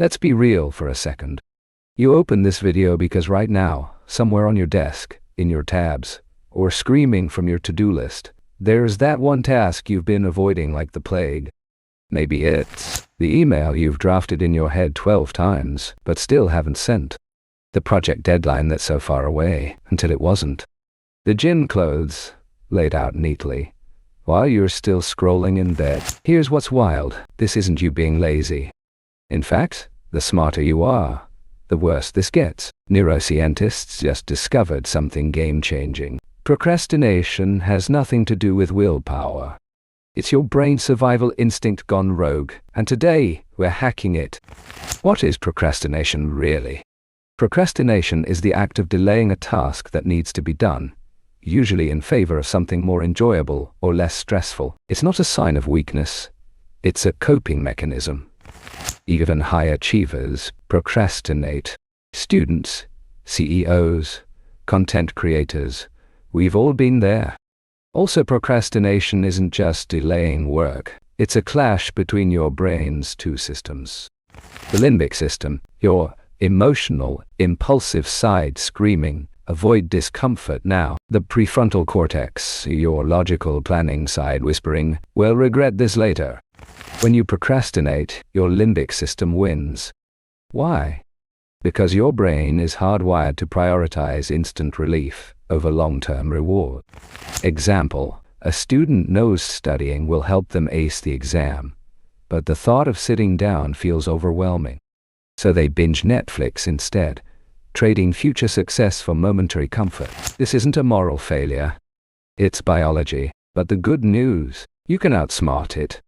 Let's be real for a second. You open this video because right now, somewhere on your desk, in your tabs, or screaming from your to-do list, there's that one task you've been avoiding like the plague. Maybe it's the email you've drafted in your head 12 times, but still haven't sent. The project deadline that's so far away, until it wasn't. The gym clothes, laid out neatly, while you're still scrolling in bed. Here's what's wild. This isn't you being lazy. In fact, the smarter you are, the worse this gets. Neuroscientists just discovered something game-changing. Procrastination has nothing to do with willpower. It's your brain's survival instinct gone rogue, and today we're hacking it. What is procrastination really? Procrastination is the act of delaying a task that needs to be done, usually in favor of something more enjoyable or less stressful. It's not a sign of weakness. It's a coping mechanism. Even high achievers procrastinate. Students, CEOs, content creators, we've all been there. Also, procrastination isn't just delaying work. It's a clash between your brain's two systems. The limbic system, your emotional, impulsive side screaming, avoid discomfort now. The prefrontal cortex, your logical planning side whispering, we'll regret this later. When you procrastinate, your limbic system wins. Why? Because your brain is hardwired to prioritize instant relief over long-term reward. Example, a student knows studying will help them ace the exam, but the thought of sitting down feels overwhelming. So they binge Netflix instead, trading future success for momentary comfort. This isn't a moral failure. It's biology. But the good news, you can outsmart it.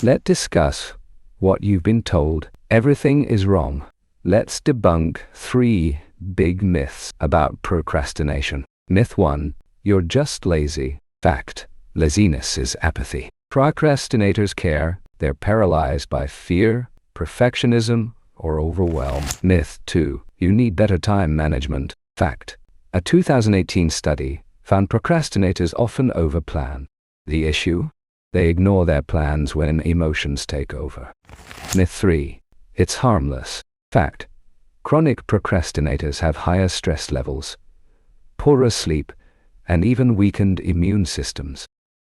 Let's discuss what you've been told. Everything is wrong. Let's debunk 3 big myths about procrastination. Myth 1, you're just lazy. Fact, laziness is apathy. Procrastinators care, they're paralyzed by fear, perfectionism, or overwhelm. Myth 2, you need better time management. Fact, a 2018 study found procrastinators often overplan. The issue? They ignore their plans when emotions take over. Myth 3, it's harmless. Fact, chronic procrastinators have higher stress levels, poorer sleep, and even weakened immune systems.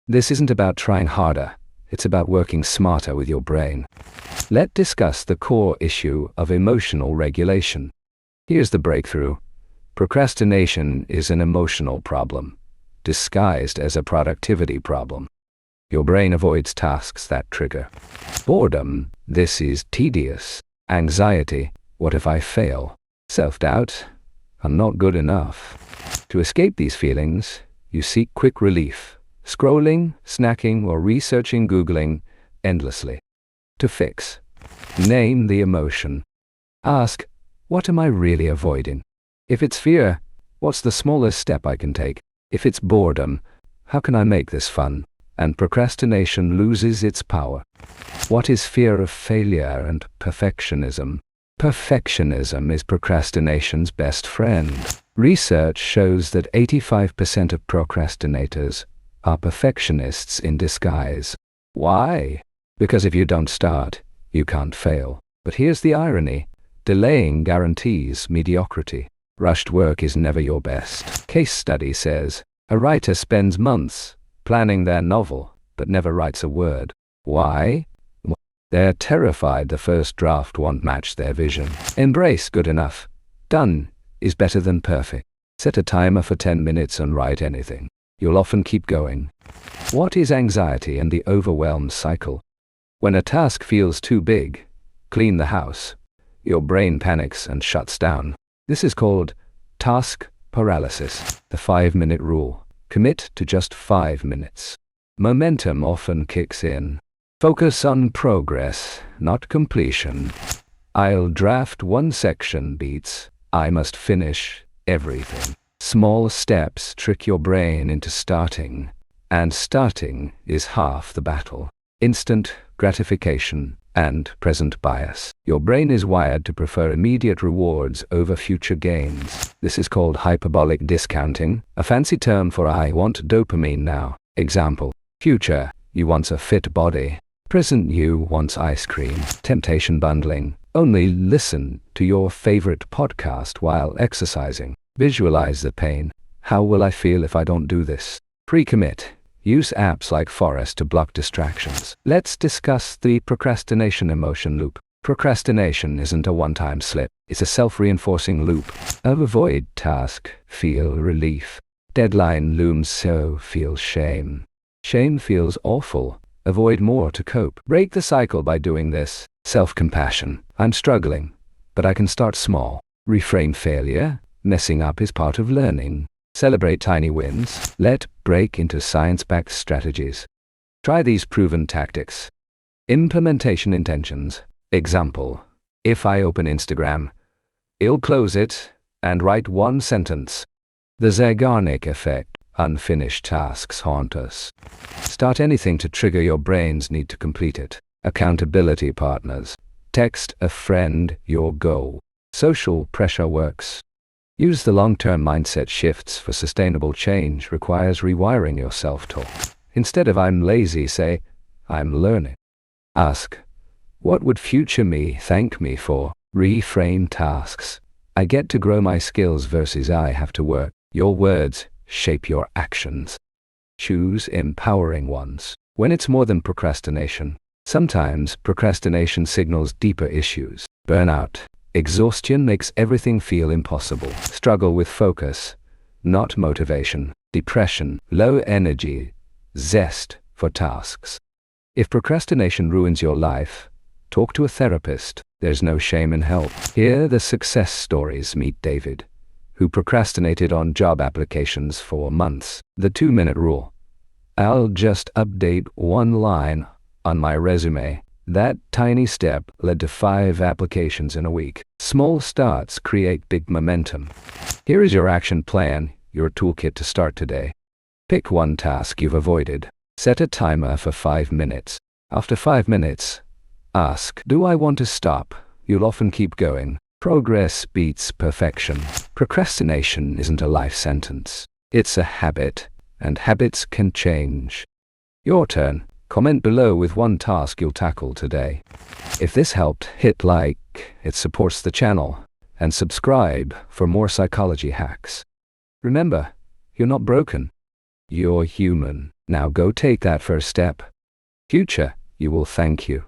This isn't about trying harder, it's about working smarter with your brain. Let's discuss the core issue of emotional regulation. Here's the breakthrough. Procrastination is an emotional problem, disguised as a productivity problem. Your brain avoids tasks that trigger boredom. This is tedious. Anxiety. What if I fail? Self-doubt. I'm not good enough. To escape these feelings, you seek quick relief, scrolling, snacking, or researching, Googling endlessly. To fix, name the emotion. Ask, what am I really avoiding? If it's fear, what's the smallest step I can take? If it's boredom, how can I make this fun? And procrastination loses its power. What is fear of failure and perfectionism? Perfectionism is procrastination's best friend. Research shows that 85% of procrastinators are perfectionists in disguise. Why? Because if you don't start, you can't fail. But here's the irony. Delaying guarantees mediocrity. Rushed work is never your best. Case study says, a writer spends months planning their novel, but never writes a word. Why? They're terrified the first draft won't match their vision. Embrace good enough. Done is better than perfect. Set a timer for 10 minutes and write anything. You'll often keep going. What is anxiety and the overwhelm cycle? When a task feels too big, clean the house. Your brain panics and shuts down. This is called task paralysis. The 5-minute rule. Commit to just 5 minutes. Momentum often kicks in. Focus on progress, not completion. I'll draft 1 section beats, I must finish everything. Small steps trick your brain into starting, and starting is half the battle. Instant gratification and present bias. Your brain is wired to prefer immediate rewards over future gains. This is called hyperbolic discounting, a fancy term for I want dopamine now. Example, future, you want a fit body. Present you wants ice cream. Temptation bundling. Only listen to your favorite podcast while exercising. Visualize the pain. How will I feel if I don't do this? Pre-commit. Use apps like Forest to block distractions. Let's discuss the procrastination emotion loop. Procrastination isn't a one-time slip. It's a self-reinforcing loop. Avoid task, feel relief. Deadline looms, so feel shame. Shame feels awful. Avoid more to cope. Break the cycle by doing this. Self-compassion. I'm struggling, but I can start small. Reframe failure. Messing up is part of learning. Celebrate tiny wins. Let break into science-backed strategies. Try these proven tactics. Implementation intentions. Example. If I open Instagram, I'll close it and write one sentence. The Zeigarnik effect. Unfinished tasks haunt us. Start anything to trigger your brain's need to complete it. Accountability partners. Text a friend your goal. Social pressure works. Use the long-term mindset shifts for sustainable change requires rewiring your self-talk. Instead of I'm lazy, say, I'm learning. Ask, what would future me thank me for? Reframe tasks. I get to grow my skills versus I have to work. Your words shape your actions. Choose empowering ones. When it's more than procrastination, sometimes procrastination signals deeper issues. Burnout. Exhaustion makes everything feel impossible. Struggle with focus, not motivation. Depression. Low energy, zest for tasks. If procrastination ruins your life, talk to a therapist. There's no shame in help. Here the success stories. Meet David, who procrastinated on job applications for months. The 2-minute rule. I'll just update one line on my resume. That tiny step led to 5 applications in a week. Small starts create big momentum. Here is your action plan, your toolkit to start today. Pick one task you've avoided. Set a timer for 5 minutes. After 5 minutes, ask, do I want to stop? You'll often keep going. Progress beats perfection. Procrastination isn't a life sentence. It's a habit, and habits can change. Your turn. Comment below with one task you'll tackle today. If this helped, hit like, it supports the channel, and subscribe for more psychology hacks. Remember, you're not broken. You're human. Now go take that first step. Future, you will thank you.